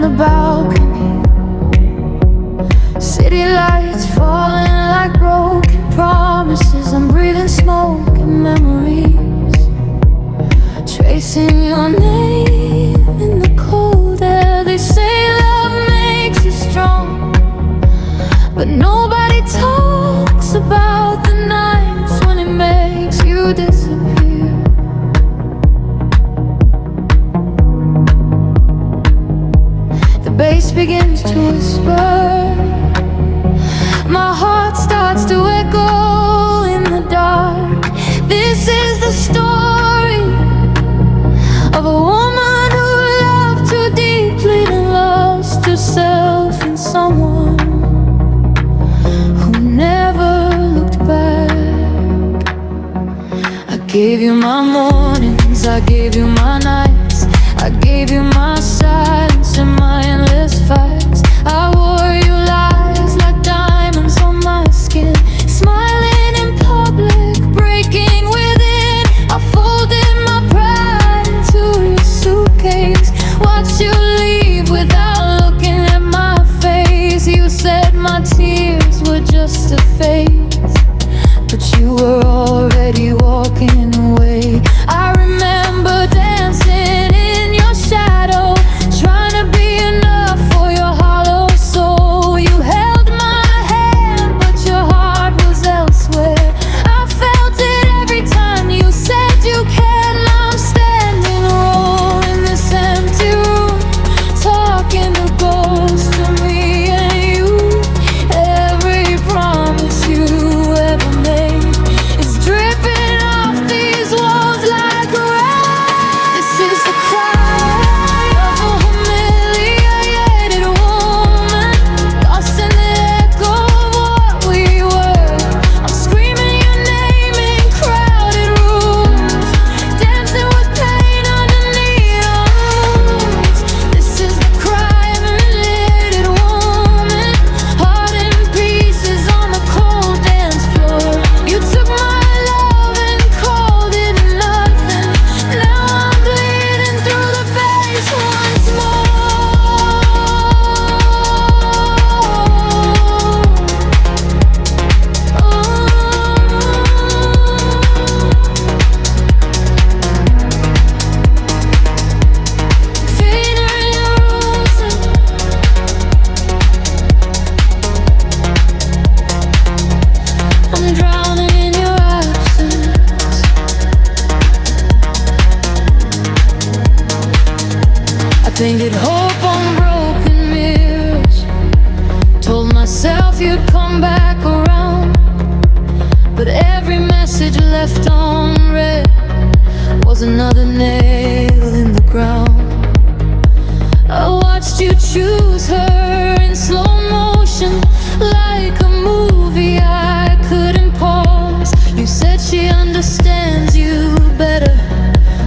the balcony. City lights falling like broken promises. I'm breathing smoke and memories, tracing your name in the cold air. They say love makes you strong, but nobody talks about the nights when it makes you disappear. The bass begins to whisper, my heart starts to echo in the dark. This is the story of a woman who loved too deeply and lost herself in someone who never looked back. I gave you my mornings, I gave you my nights, I gave you my silence and my endless fights. I wore you lies like diamonds on my skin, smiling in public, breaking within. I folded my pride into your suitcase, watched you leave without looking at my face. You said my tears were just a phase, but you were already walking away. I remember dancing in your shadow, trying to be enough for your hollow soul. You held my hand, but your heart was elsewhere. I felt it every time you said you cared. Now I'm standing alone in this empty room, talking to ghosts of me and you. Every promise you ever made is dripping off these walls like rain. This is the cry of a humiliated woman, lost in the echo of what we were. I'm screaming your name in crowded rooms, dancing with pain underneath our moons. This is the cry of a mutilated woman, heart in pieces on the cold dance floor. You took my love and called it nothing. Now I'm bleeding through the face once more. Feeder in your rooms, I'm drowning in your absence. I painted hope on broken mirrors, told myself you'd come back around, but every message left unread was another nail in the ground. I watched you choose her in slow motion, like a movie I couldn't pause. You said she understands you better,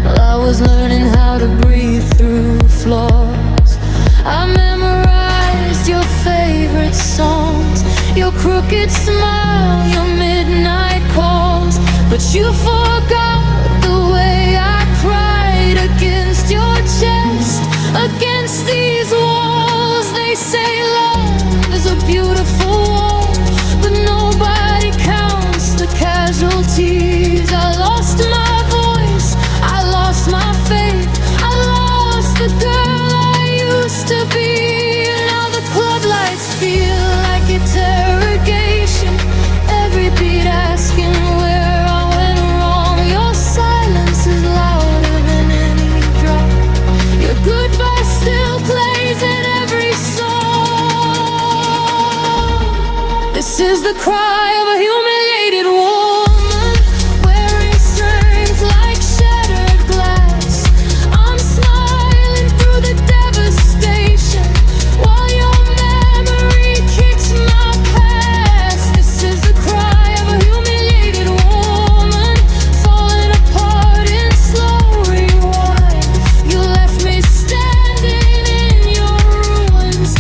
well, I was learning how to breathe through flaws. I memorized your favorite songs, your crooked smile, your midnight calls, but you forgot the way I cried against your chest, against these walls. They say love is a beautiful wall, but nobody counts the casualties. I lost my voice, I lost my faith, I lost the girl I used to be. Now the club lights feel like interrogation, every beat asking where I went wrong. Your silence is louder than any drop, your goodbye still plays in every song. This is the cry of a humiliated woman, wearing strength like shattered glass. I'm smiling through the devastation, while your memory kicks my past. This is the cry of a humiliated woman, falling apart in slow rewind. You left me standing in your ruins,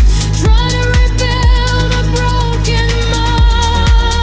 trying to rebuild a broken mind.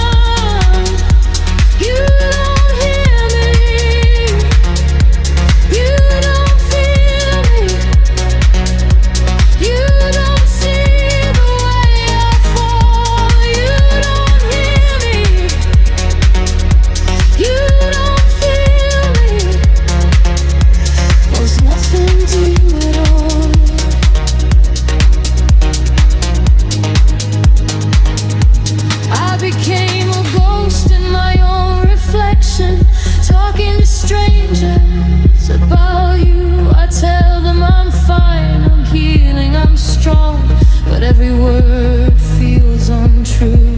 strong, but every word feels untrue.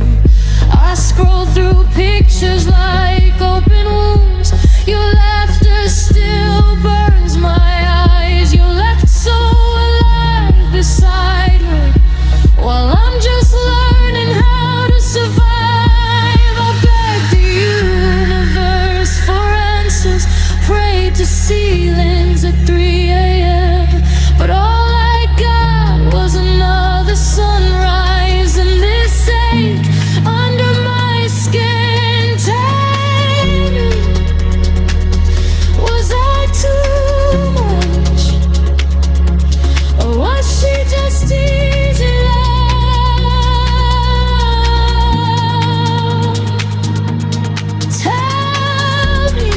I scroll through pictures like open wounds. Your laughter still burns my eyes. You left so alive beside her, while I'm just learning how to survive. I beg the universe for answers, prayed to ceilings at 3 a.m. But all I got was another sunrise, and this ache under my skin. Tell me, was I too much, or was she just easy love? Tell me,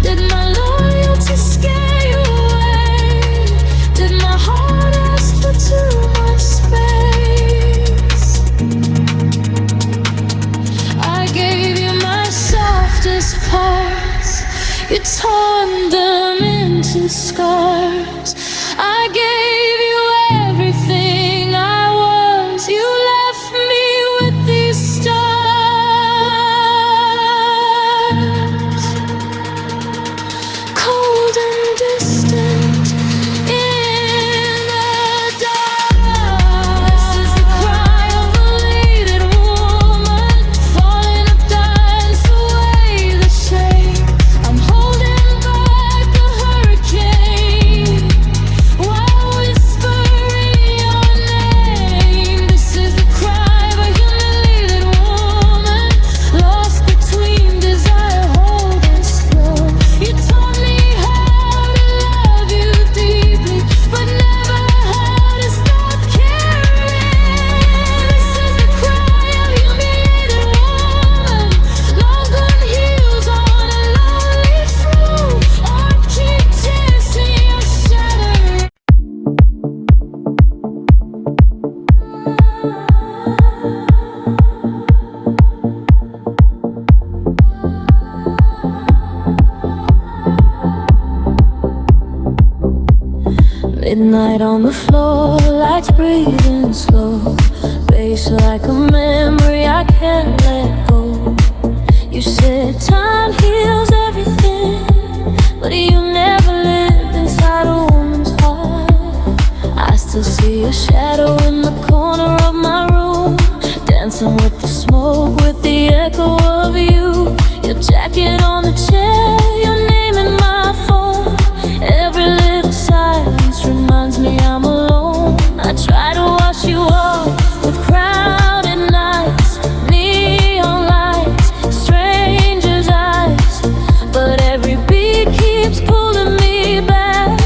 did my loyalty scare you away? Did my heart ask for too much space? I gave you my softest parts, you torn them into scars. I gave you everything I was, you left me with these stars. Cold and distant in the dark. This is the cry of a needed woman, falling up, dance away the shame. I'm holding back a hurricane while whispering your name. This is the cry of a humiliated woman, lost between desire, hold and slow. You taught me how to love you deeply, but never how to stop caring. This is the cry of humiliated woman, long gone heels on a lonely floor, or keep chasing your shadow. Midnight on the floor, lights breathing slow, bass like a memory I can't let go. You said time heals everything, but you never lived inside a woman's heart. I still see your shadow in the corner of my room, dancing with the smoke, with the echo of you. Your jacket on the chair, your name in my phone. Every little silence reminds me I'm alone. I try to wash you off with crowded nights, neon lights, strangers' eyes, but every beat keeps pulling me back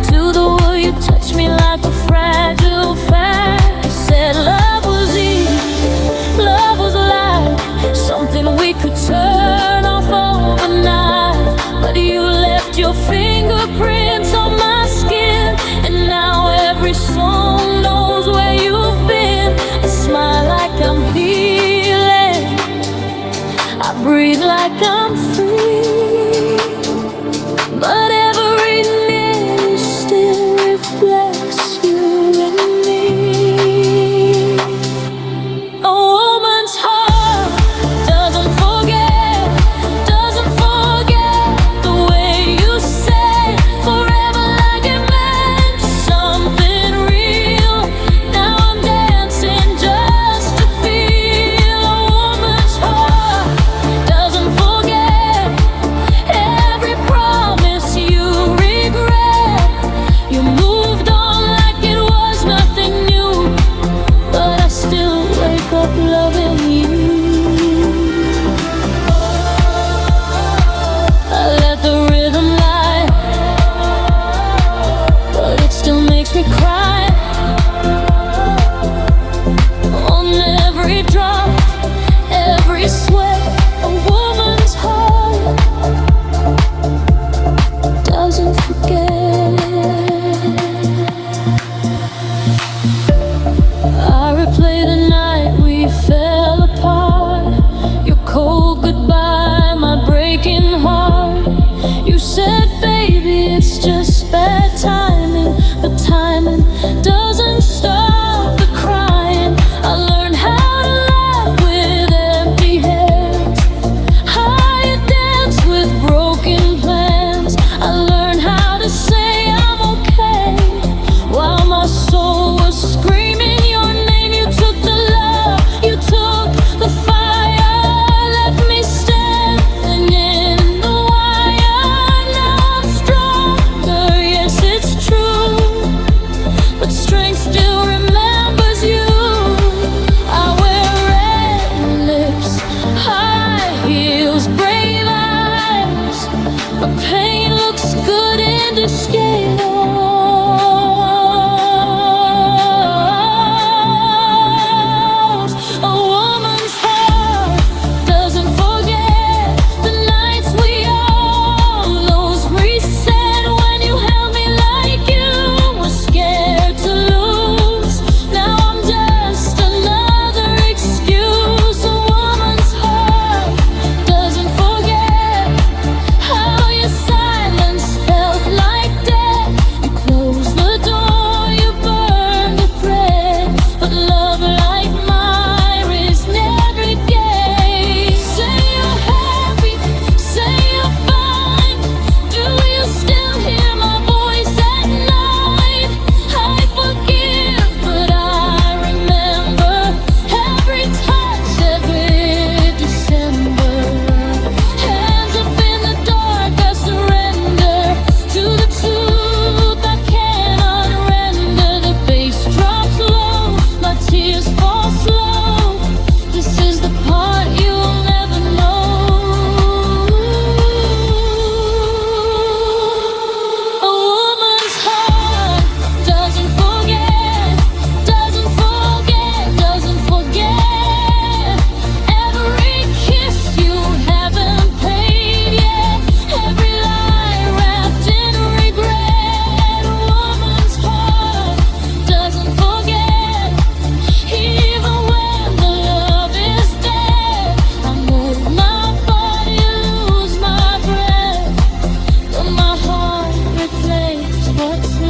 to the way you touch me like a fragile fact. You said love was easy, love was like something we could turn off overnight, but you left your fingerprints on my skin, and now every song knows where you've been. I smile like I'm healing, I breathe like I'm free, but every minute still reflects you and me. A woman's heart doesn't forget the way you say forever, like it meant something real. Now I'm dancing just to feel. A woman's heart doesn't forget every promise you regret. You moved on like it was nothing new, but I still wake up loving you. I let the rhythm lie, but it still makes me cry. On every drop, every sweat, a woman's heart doesn't forget. I replay the night we fell apart, your cold goodbye, my breaking heart. You said, baby, it's just bad timing, but time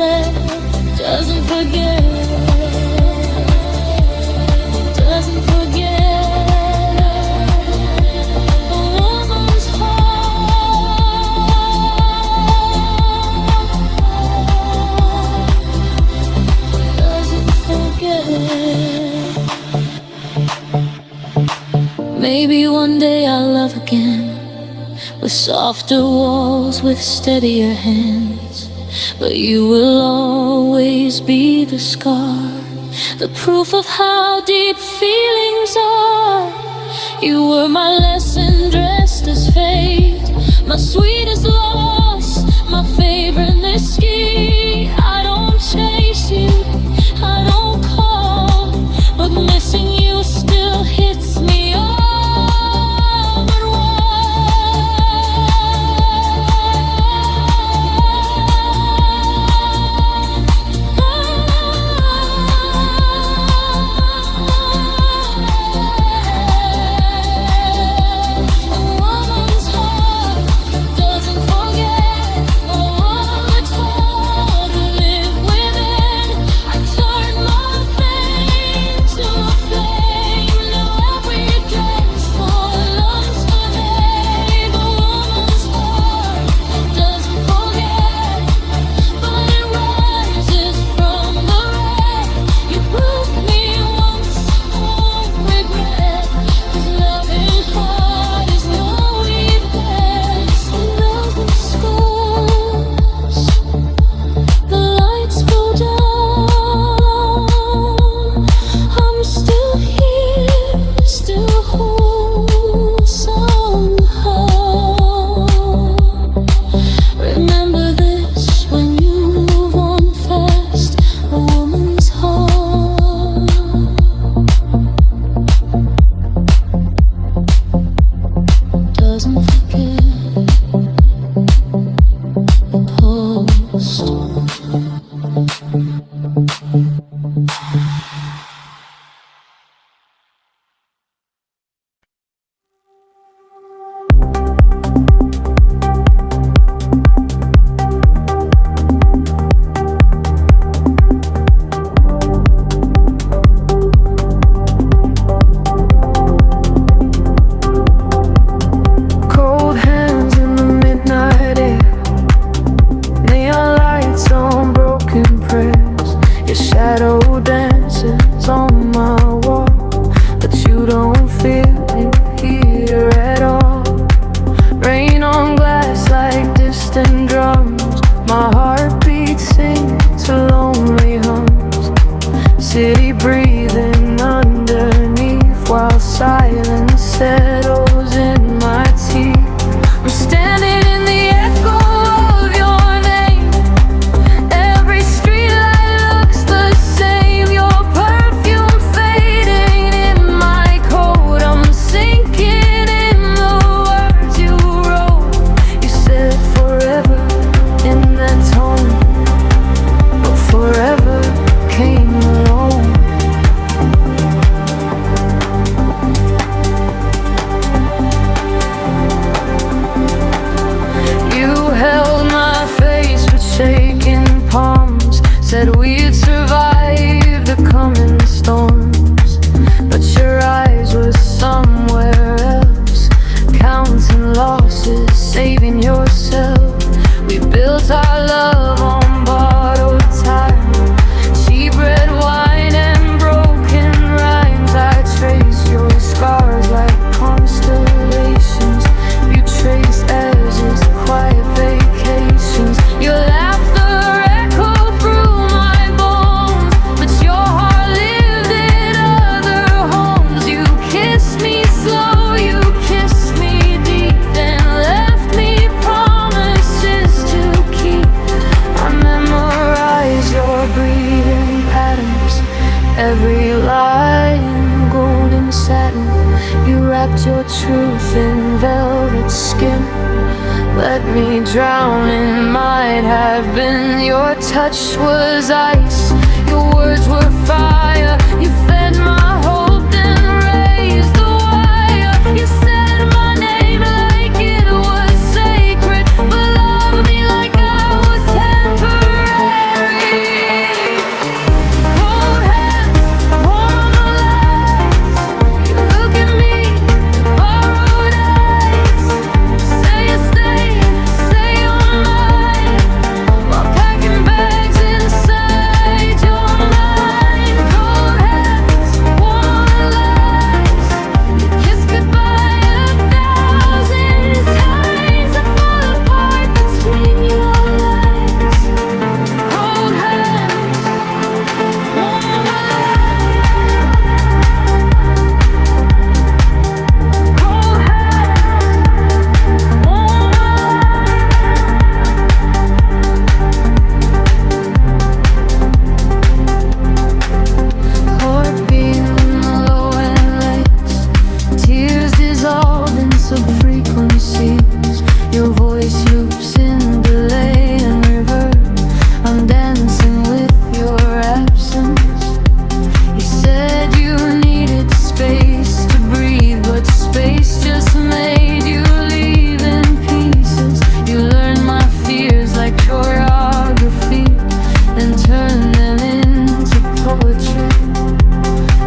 said, doesn't forget, doesn't forget a woman's heart, doesn't forget. Maybe one day I'll love again, with softer walls, with steadier hands. But you will always be the scar, the proof of how deep feelings are. You were my lesson dressed as fate, my sweetest loss, my favorite whiskey. I don't chase you, I don't call, but missing you still hits me all. your truth in velvet skin. Let me drown in might have been. Your touch was ice, your words were fire. You fed my hope and raised the wire. You said my name like it was sacred, but loved me like I was temporary. turn them into poetry.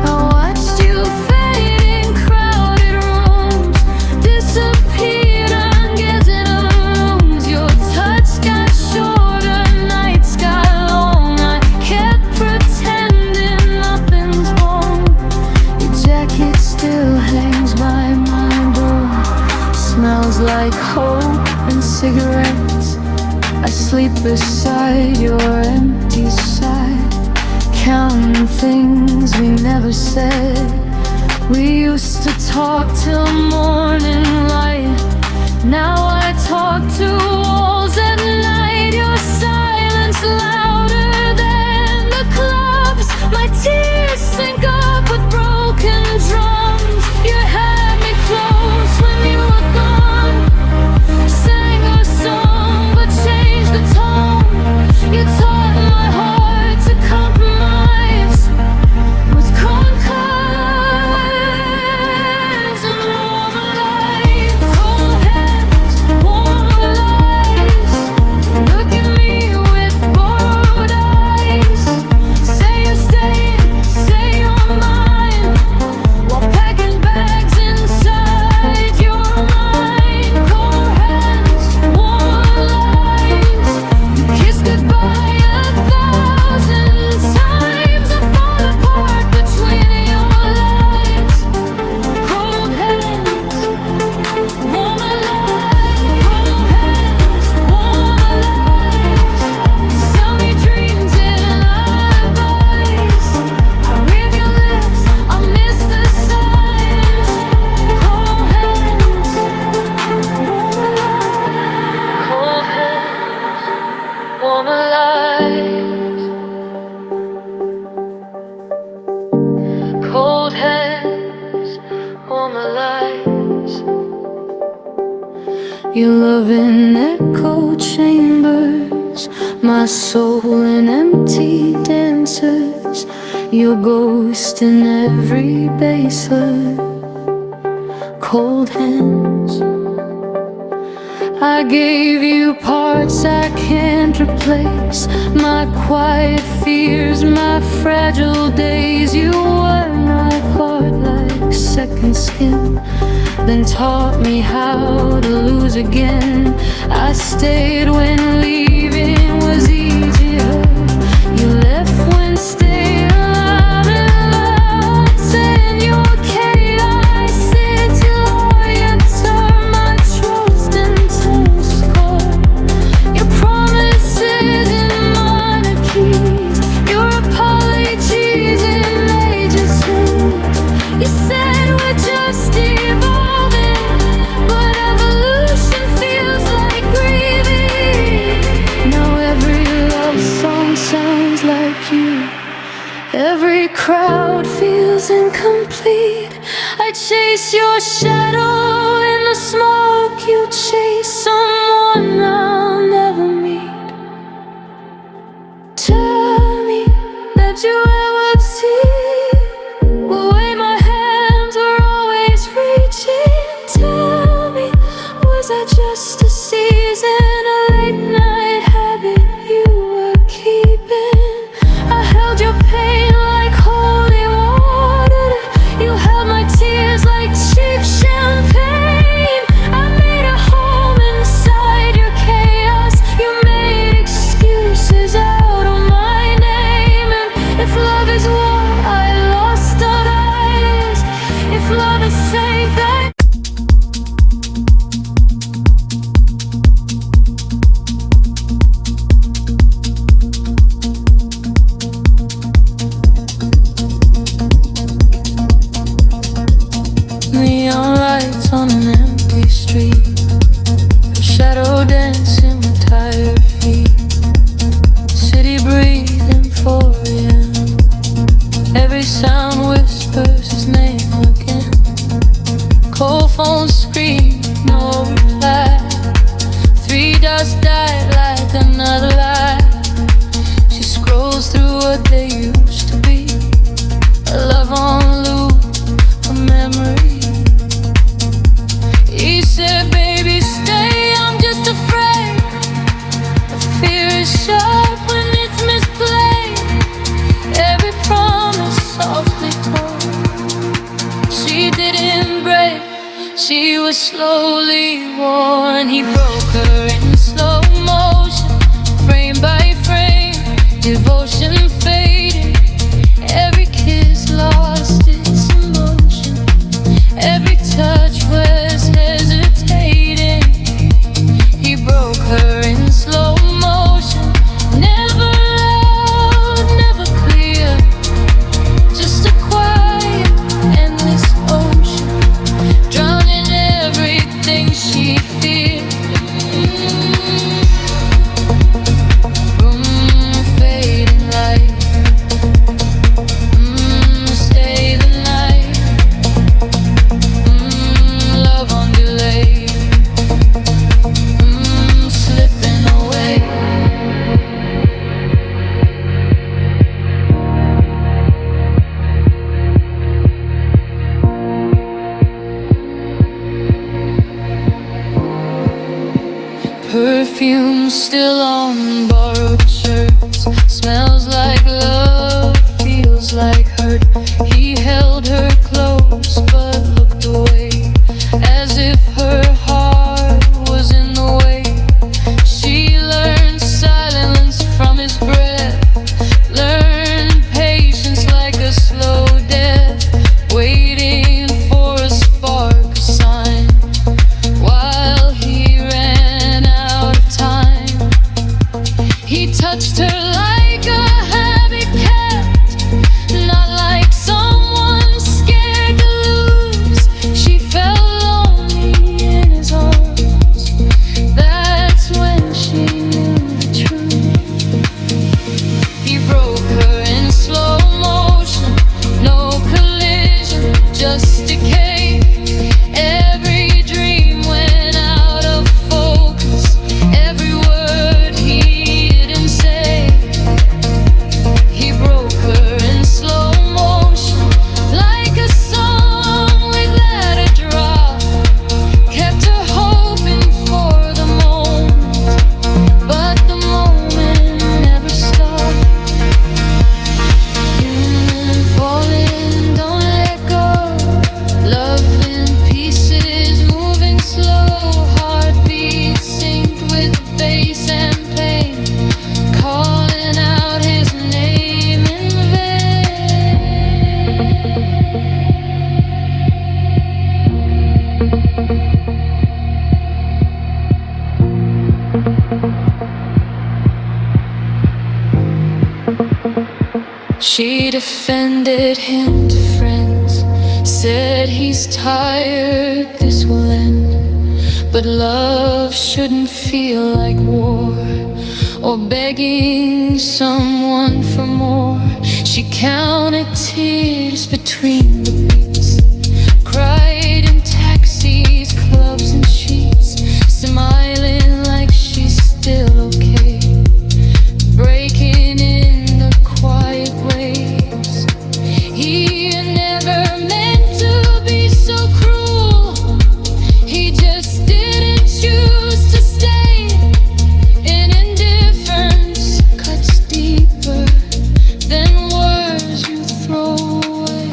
I watched you fade in crowded rooms, disappeared unguessing rooms. Your touch got shorter, nights got long. I kept pretending nothing's wrong. Your jacket still hangs by my door, smells like hope and cigarettes. I sleep beside your empty side, counting things we never said. We used to talk till morning light. Now I talk to walls at night. Your silence louder than the clubs. My tears sync up with broken drums. You had me close when you were gone, sang a song but changed the tone. You taught my heart to compromise with cold cards and warm light. Cold hands, warm lies. Look at me with borrowed eyes. Say you're staying, say you're mine, while packing bags inside your mind. Cold hands, warm lies. You kissed goodbye 1,000 times. I fall apart between your lies. Cold hands, warm lies. Cold hands, warm lies. Sell me dreams in lullabies. I read your lips, I miss the signs. Cold hands, warm lies. Cold hands, warm lies. Your love in echo chambers, my soul in empty dancers. Your ghost in every baseline. Cold hands. I gave you parts I can't replace, my quiet fears, my fragile days. You were my heart like second skin, then taught me how to lose again. I stayed when leaving was easier. You left when staying loud and loud. Saying you're okay, I sit till all you turn my trust into score. Your promises in monarchies, your apologies in major scenes. You said we're just evolving, but evolution feels like grieving. Now every love song sounds like you. Every crowd feels incomplete. I chase your shadow in the smoke. You chase someone I'll never meet. Tell me that you ever see the way my hands were always reaching. Tell me, was that just a season, a late night habit you were keeping? I held your pain like holy water. You held my tears like cheap champagne. I made a home inside your chaos. You made excuses out of my name. And if love is war, I lost our eyes. If love is safe, that neon lights on an empty street, a shadow dancing with tired feet. City breathing 4 a.m. Every sound whispers his name again. Cold phone screen, no reply. 3 dots died like another lie. She scrolls through what they used to be, a love on loop, a memory. He said, baby, stay, I'm just afraid. The fear is sharp when it's misplaced. was slowly worn. He broke her in slow motion, frame by frame. Devotion faded, every kiss lost its emotion. Every touch was hesitating. He broke her in slow motion, never loud, never clear. Just a quiet, endless ocean, drowning everything she feared. Fading light, stay the night. Love on delay, slipping away. Perfume still on borrowed shirts, smells like love, feels like hurt. He held her close but looked away, as if her heart was in the way. She learned silence from his breath, learned patience like a slow death, waiting for a spark, a sign, while he ran out of time. He touched her like a habit cat, not like someone scared to lose. She felt lonely in his arms. That's when she knew the truth. He broke her in slow motion, no collision, just decay. Every dream went out of focus, every word he didn't say. He broke her in slow motion, like a song we'd let it drop. Kept her hoping for the moment, but the moment never stopped. Falling, don't let go. Love in pieces, moving slow. Heartbeat synced with the bass and pain, calling out his name in vain. She defended him to friends, said he's tired, this will end. But love shouldn't feel like war, or begging someone for more. She counted tears between the beats, cried in taxis, clubs and sheets, smiling like she's still okay, breaking in the quiet waves. He never meant to be so cruel, he just didn't choose to stay. In indifference cuts deeper than words you throw away.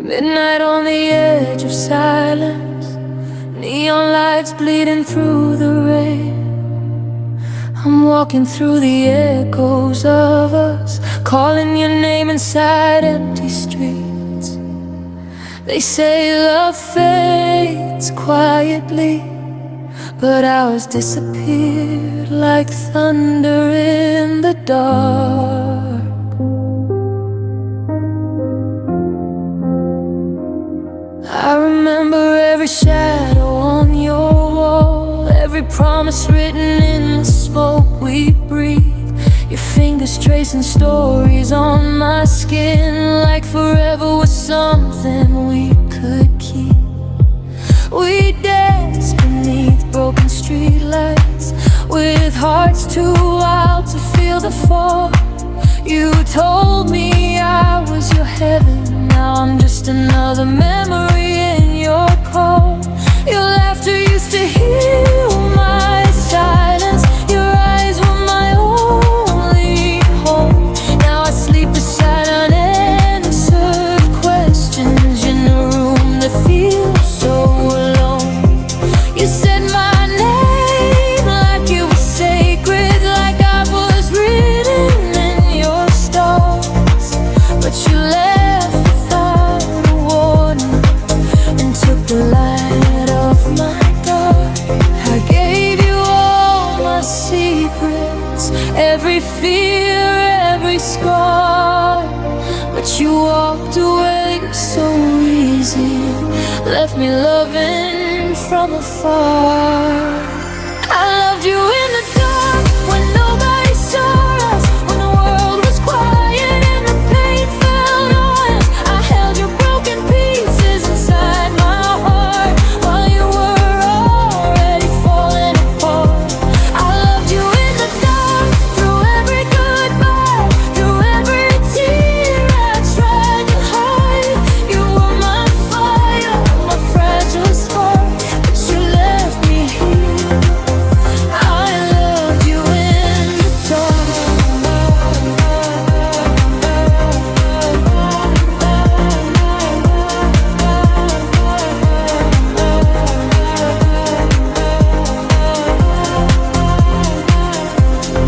Midnight on the edge of silence, neon lights bleeding through the rain. I'm walking through the echoes of us, calling your name inside empty streets. They say love fades quietly, but ours disappeared like thunder in the dark. I remember every shadow on your wall, every promise written in the smoke we breathe. Your fingers tracing stories on my skin, like forever was something we could keep. We danced beneath broken streetlights, with hearts too wild to feel the fall. You told me I was your heaven, now I'm just another memory in your call. Your laughter used to heal my silence, your eyes were my only hope. Now I sleep beside unanswered questions in a room that feels so alone. You said my name like it was sacred, like I was written in your stars. But you left without a warning and took the light off my dark. I gave you all my secrets, every fear, every scar. But you walked away so easy, left me loving from afar. I loved you in the dark when nobody saw us, when the world was quiet and the pain felt on us. I held your broken pieces inside my heart while you were already falling apart. I loved you in the dark, through every goodbye, through every tear I tried to hide. You were my fire, my fragile spark, but you left me here. I loved you in the dark.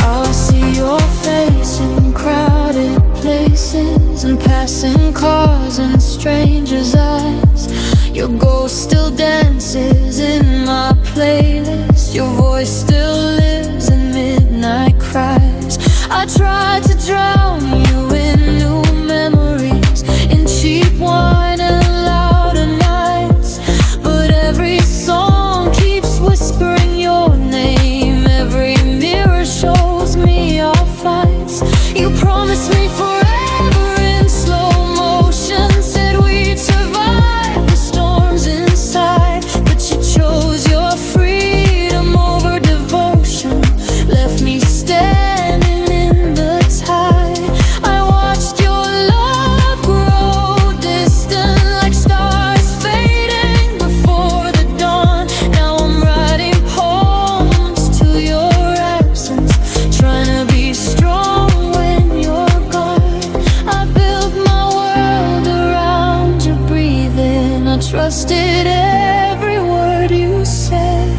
I'll see your face in crowded places and passing cars and strangers' eyes. Your ghost still dances in my playlist, your voice still lives in midnight cries. I tried to drown you in new memories, in cheap wine and louder nights, but every song keeps whispering your name, every mirror shows me our fights. You promised me forever in slow motion, said we'd survive the storms inside, but you chose your freedom over devotion, left me standing in the tide. I watched your love grow distant, like stars fading before the dawn. Now I'm writing poems to your absence, trying to be strong when you're gone. I built my world around your breathing, I trusted every word you said.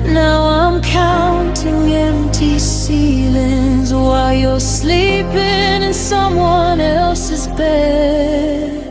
Now I'm counting empty ceilings while you're sleeping in someone else's bed.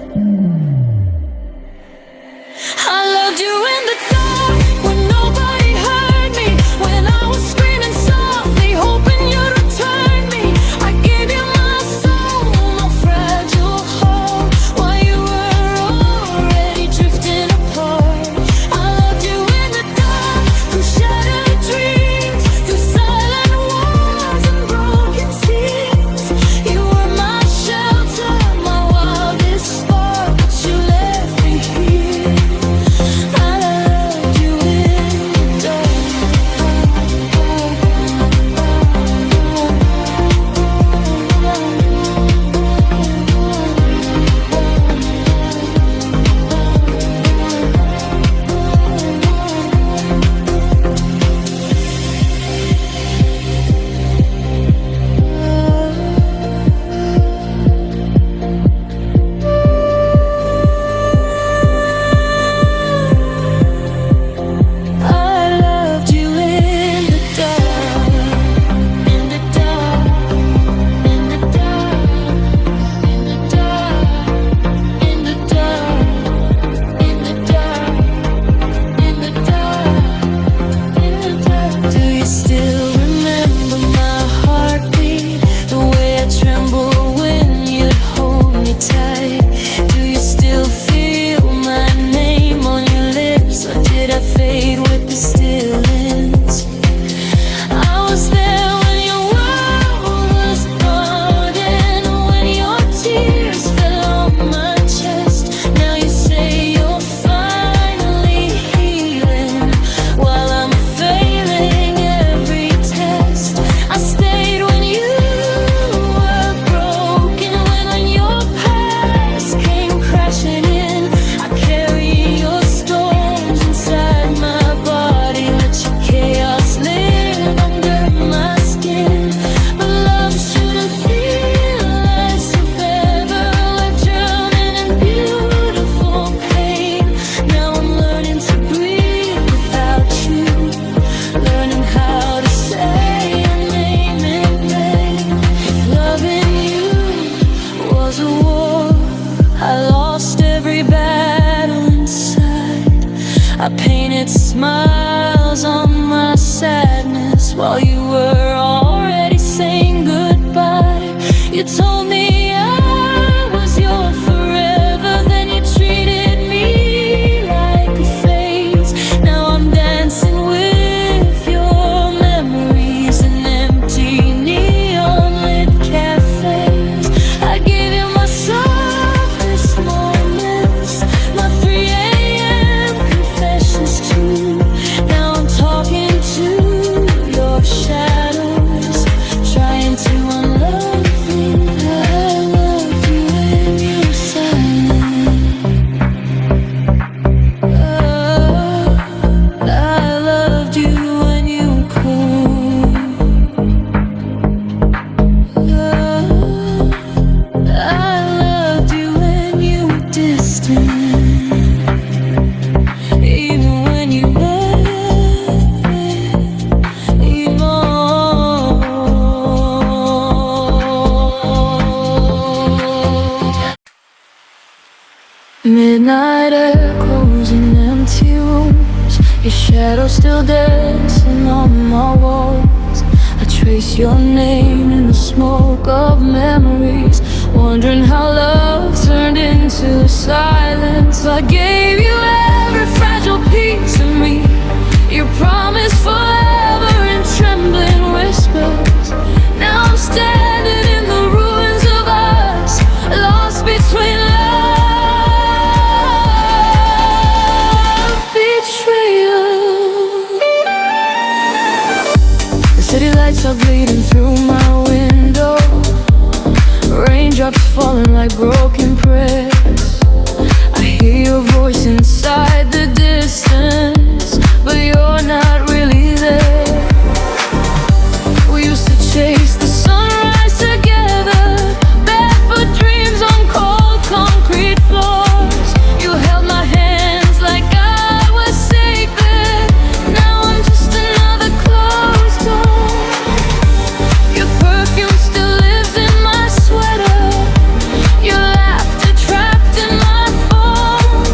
I loved you in the dark when nobody heard me, when I was screaming softly, hoping you'd return me. I gave you my soul, my fragile heart, while you were already drifting apart. I loved you in the dark, through shattered dreams, through silent wars and broken tears. You were my shelter, my still remember my heartbeat, the way I tremble when you'd hold me tight? Do you still feel my name on your lips, or did I fade with the stillness? I was there when your world was burning, when your tears fell on my chest. Now you say you're finally healing, while I'm failing every test. I stayed when you were broken, when your past came crashing in. I carry your storms inside my body, let your chaos live under my skin. But love shouldn't feel as if ever we're drowning in beautiful pain. Now I'm learning to breathe without you, learning how to say your name in vain. If loving you was a war, I lost every battle inside. I painted smiles on my sadness while you were already saying goodbye. You told me I was your forever, then you treated me like a phase. Now I'm dancing with your memories in empty neon lit cafes. I gave you my softest moments, my 3 a.m. confessions too. Now I'm talking to your shadows, trying to unlove you. I loved you when you were silent. I loved you when you were cold. I loved you when you were distant, even when you let me more. Midnight echoes in empty rooms, your shadow still dancing on my walls. I trace your name in the smoke of memories, wondering how love turned into silence. I gave you every fragile piece of me, your promise forever in trembling whispers. Now I'm standing in the ruins of us, lost between love, betrayal. The city lights are bleeding through my window, raindrops falling like broken prayers. I hear your voice inside the distance, but you're not really there. We used to chase the sunrise together, barefoot dreams on cold concrete floors. You held my hands like I was sacred. Now I'm just another closed door. Your perfume still lives in my sweater, your laughter trapped in my phone.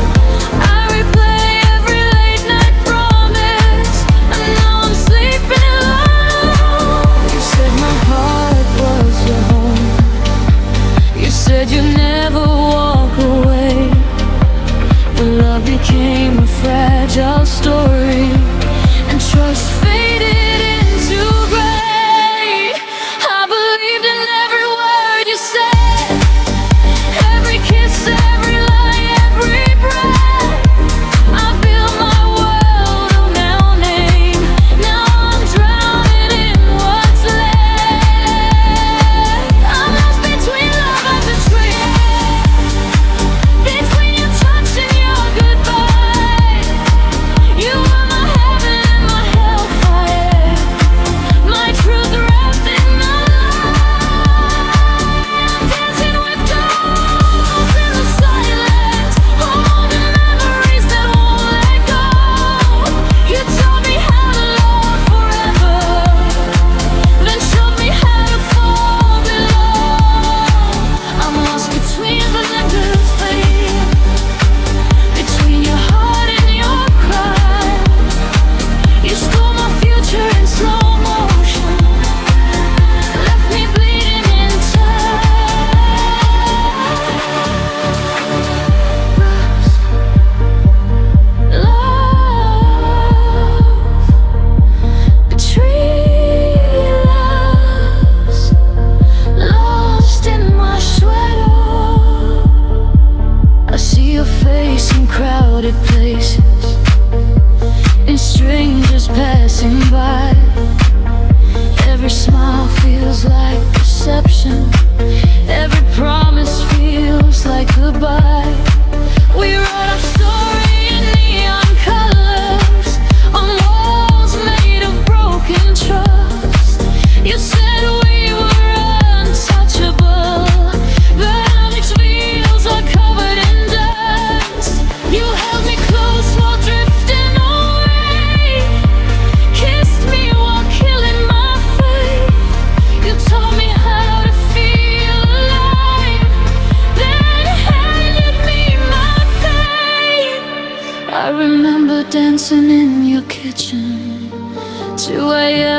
I replay every late night promise,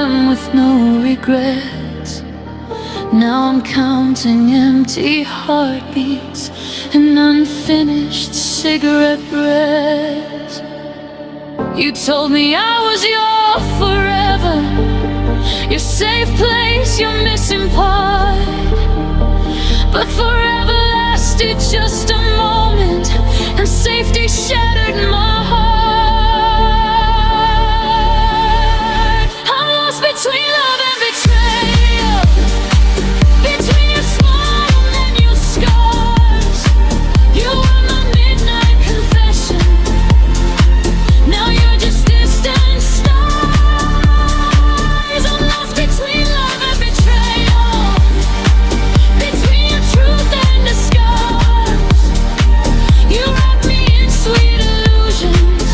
them with no regrets. Now I'm counting empty heartbeats and unfinished cigarette breaths. You told me I was your forever, your safe place, your missing part. But forever lasted just a moment, and safety shattered my heart. I'm lost between love and betrayal, between your smile and your scars. You were my midnight confession, now you're just distant stars. I'm lost between love and betrayal, between your truth and disguise. You wrapped me in sweet illusions,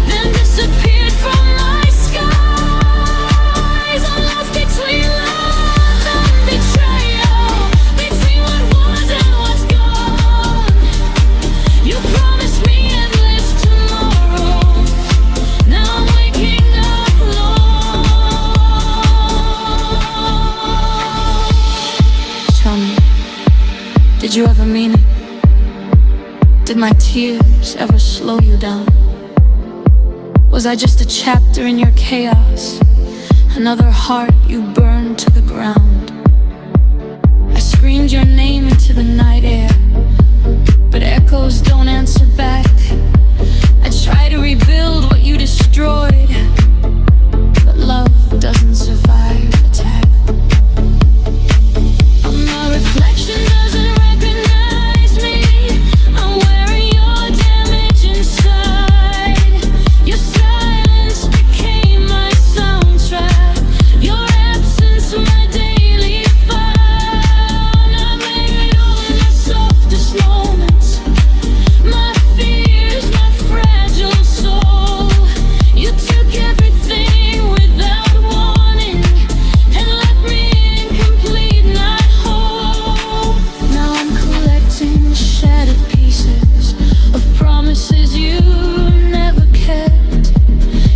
then disappeared from my skies. I'm lost between love and betrayal, between what was and what's gone. You promised me endless tomorrows, now I'm waking up alone. Tell me, did you ever mean it? Did my tears ever slow you down? Was I just a chapter in your chaos, another heart you burned to the ground? I screamed your name into the night air, but echoes don't answer back. I try to rebuild what you destroyed, but love doesn't survive attack. My reflection doesn't recognize me, I'm wearing your damage inside. Your silence became my soundtrack, your absence my daily fire. I made all the softest moments my fears, my fragile soul. You took everything without warning and left me incomplete, not whole. Now I'm collecting shattered pieces of promises you never kept.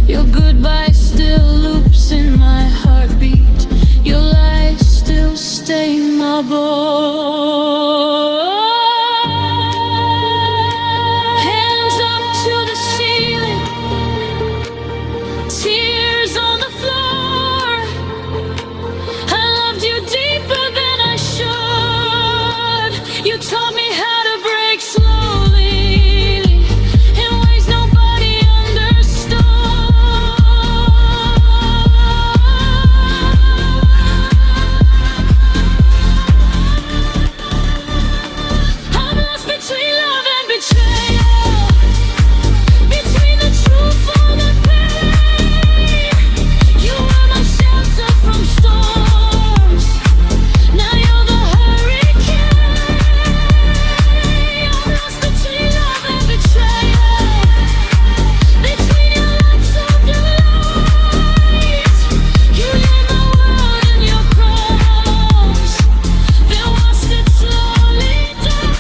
Your goodbye still loops in my heartbeat, your lies still stain my bones. Hands up to the ceiling, tears on the floor. I loved you deeper than I should. You taught me how to break slowly, in ways nobody understood. I'm lost between love and betrayal, between the truth or the pain. You were my shelter from storms, now you're the hurricane. I'm lost between love and betrayal, between your lights and your lies. You lit my world in your crumbs, then watched it slowly die.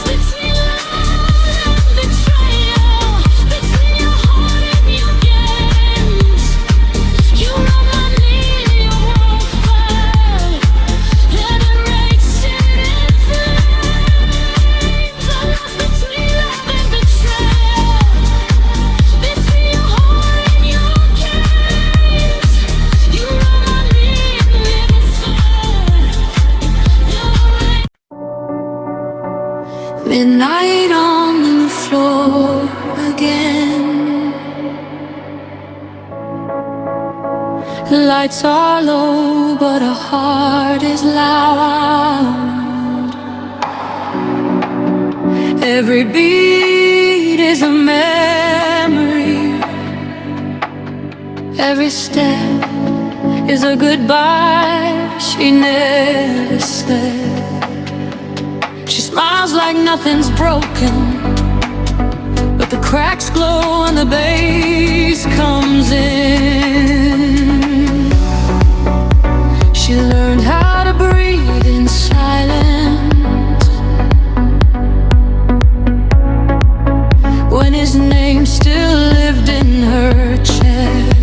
Between love and betrayal, between your heart and your games. You wrote my name in your profile, then erased it in flames. I'm lost between love and betrayal, between your heart and your games. You wrote my name in your file. Midnight on the floor again. Lights are low, but a heart is loud. Every beat is a memory, every step is a goodbye she never said. She smiles like nothing's broken, but the cracks glow and the bass comes in. She learned how to breathe in silence when his name still lived in her chest.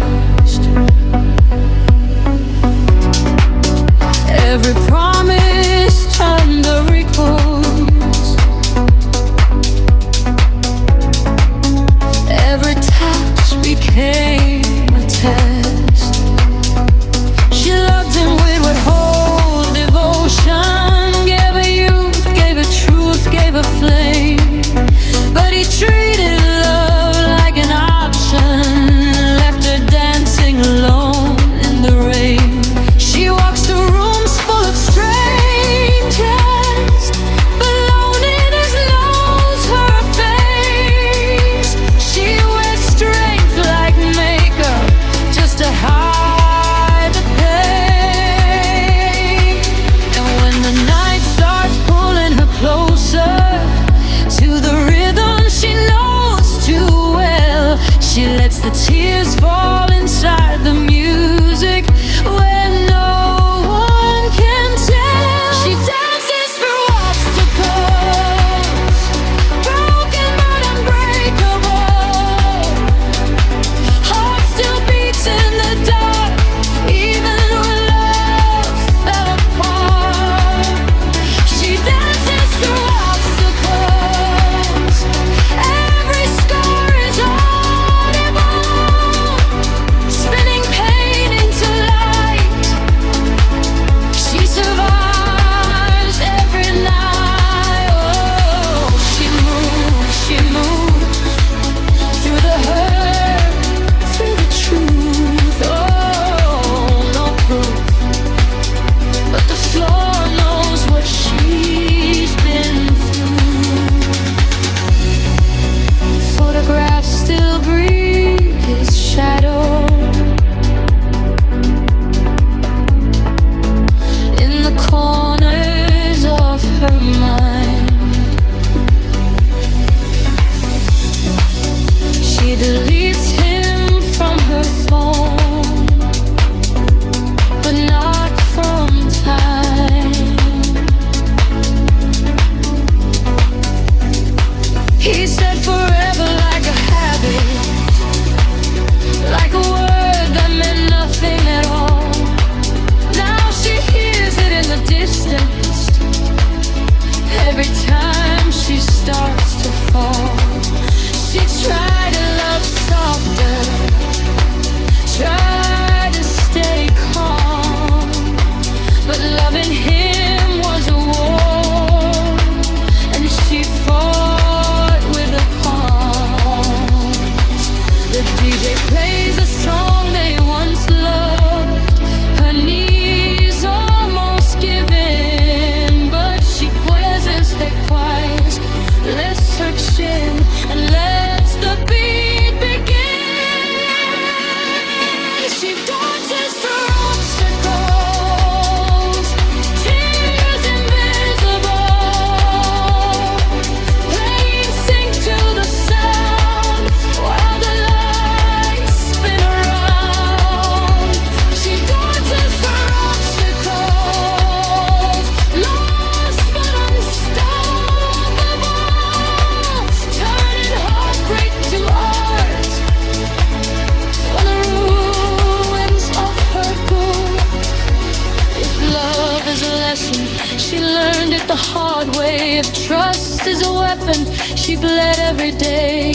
hard way. If trust is a weapon, she bled every day.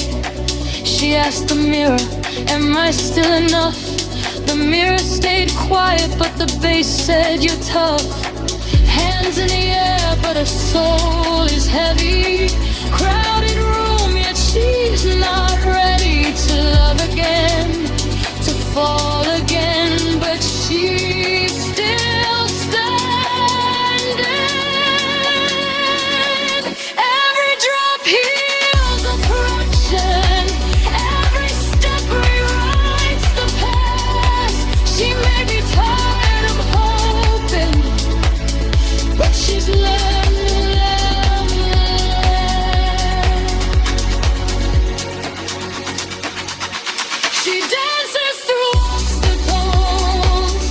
She asked the mirror, am I still enough? The mirror stayed quiet, but the bass said you're tough. Hands in the air, but her soul is heavy. Crowded room, yet she's not ready to love again, to fall again, but she's still standing. Every drop heals a fraction, every step rewrites the past. She may be tired of hoping, but she's learned. She dances through obstacles,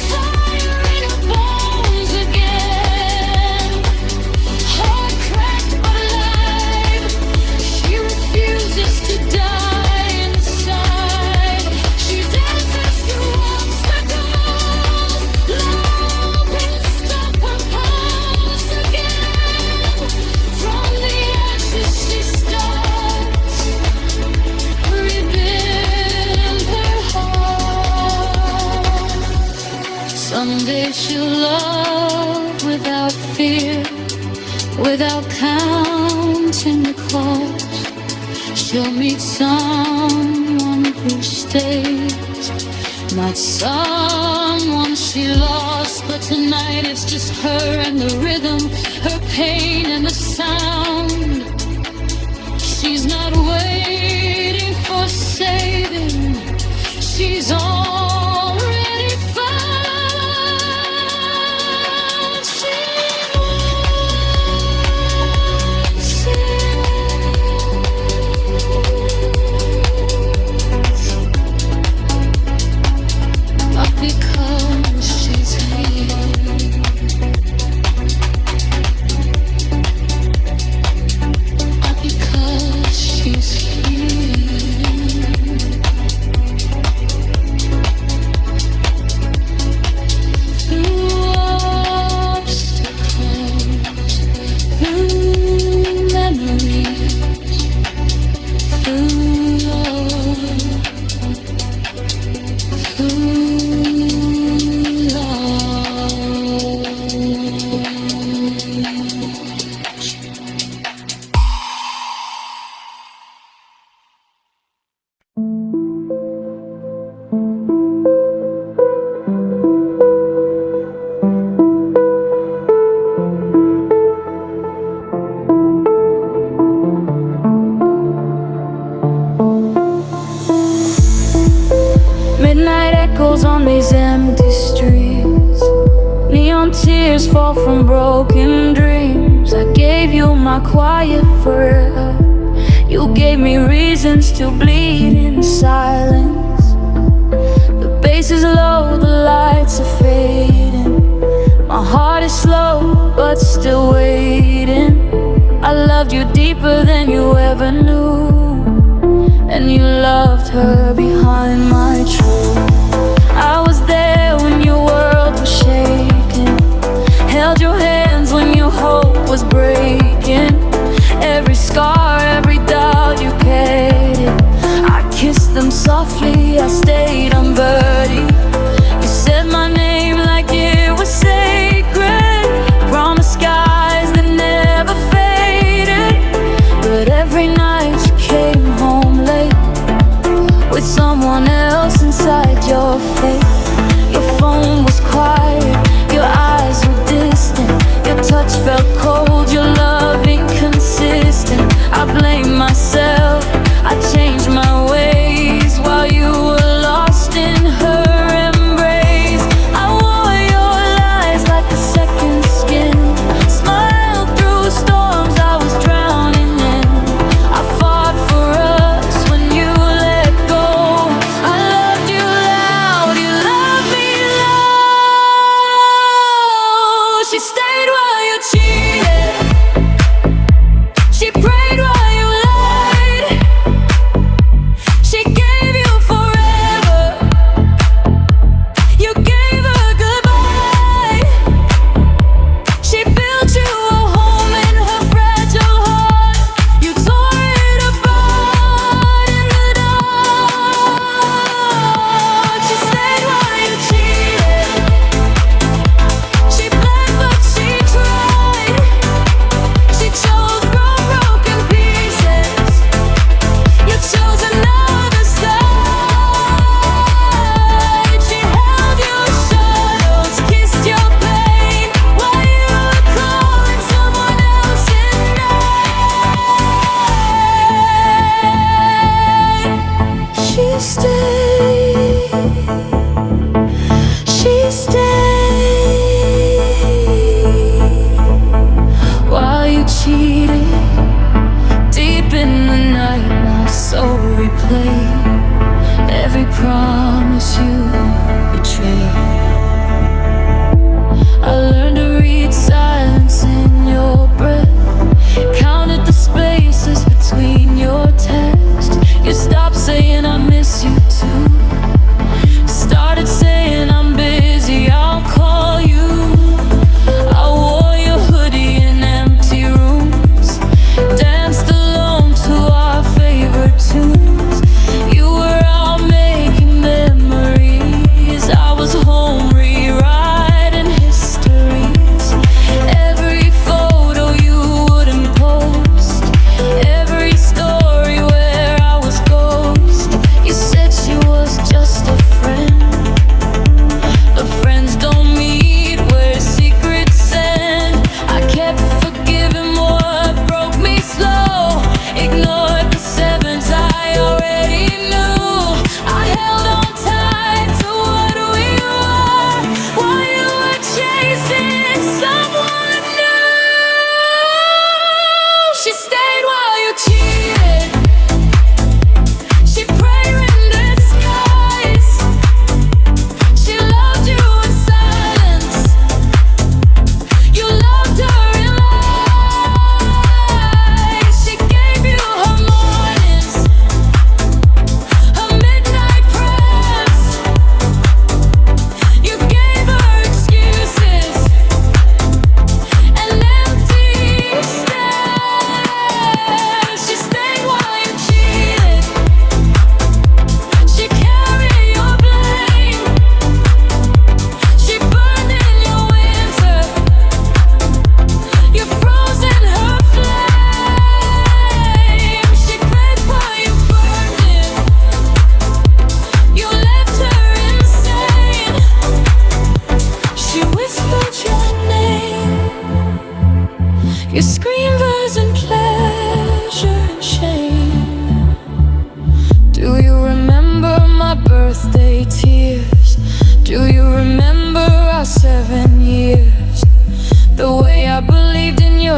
fire in her bones again. Heart cracked but alive, she refuses to die inside. She dances through obstacles, love can stop her pulse again. From the ashes she starts, rebuild her heart. Someday she'll love without fear, without counting the cost. She'll meet someone who stays, not someone she lost. But tonight it's just her and the rhythm, her pain and the sound. She's not waiting for saving, she's already found. She wants it. Not because she's here, not because she's here. Through obstacles, through memories, through love, through love. Midnight echoes on these empty streets. Neon tears fall from broken dreams. I gave you my quiet forever. You gave me reasons to bleed in silence. The bass is low, the lights are fading. My heart is slow, but still waiting. I loved you deeper than you ever knew, and you loved her behind my truth. I was there when your world was shaking, held your hands when your hope was breaking. Every scar, every doubt you carried, I kissed them softly, I stayed unburied. You said my name like it was sacred, promised skies that never faded. But every night you came home late with someone else inside you.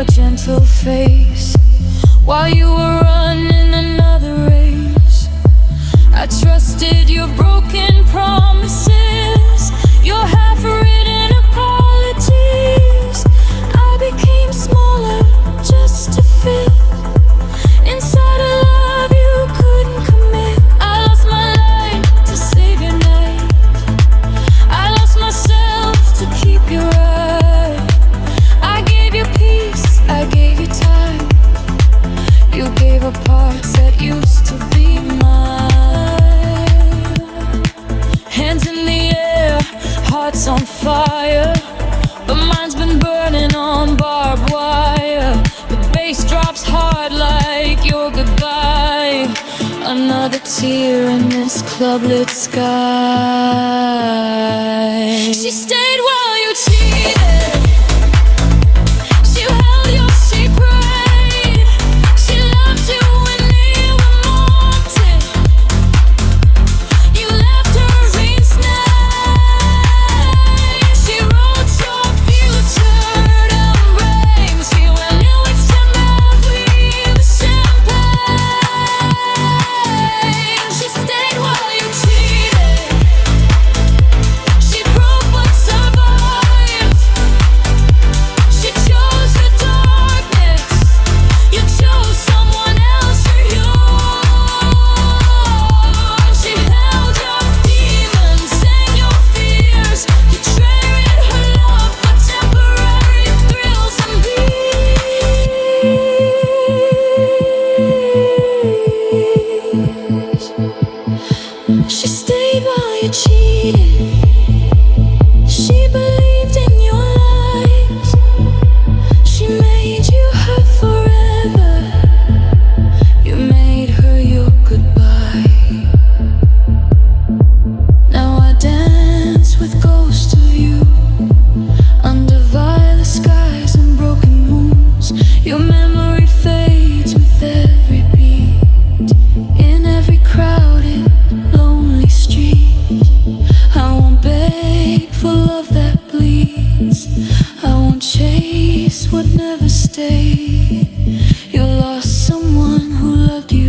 your gentle face while you were running another race. I trusted your broken promises, your half-written apologies. I became smaller just to fit inside a love you couldn't commit. I lost my life to save your night. I lost myself to keep you right. I gave you peace, I gave you time. You gave up parts that used to be mine. Hands in the air, hearts on fire, but mine's been burning on barbed wire. The bass drops hard like your goodbye. Another tear in this club-lit sky. She stayed while you cheated. She held your secret. She loved you when you were wanted. You left her ensnared. She wrote your future emblem. She went new it's to melt with the champagne. She stayed while you cheated. She broke but survived. She chose the darkness. You chose someone else for yours. She held your demons and your fears. You traded her love for temporary thrills and beats. She stayed while you cheated. She believed in your lies. She made you her forever. You made her your goodbye. Now I dance with ghosts of you under violet skies and broken moons. Your memory fades with every beat in every crowded, lonely street. I won't beg for love that bleeds. I won't chase what never stayed. You lost someone who loved you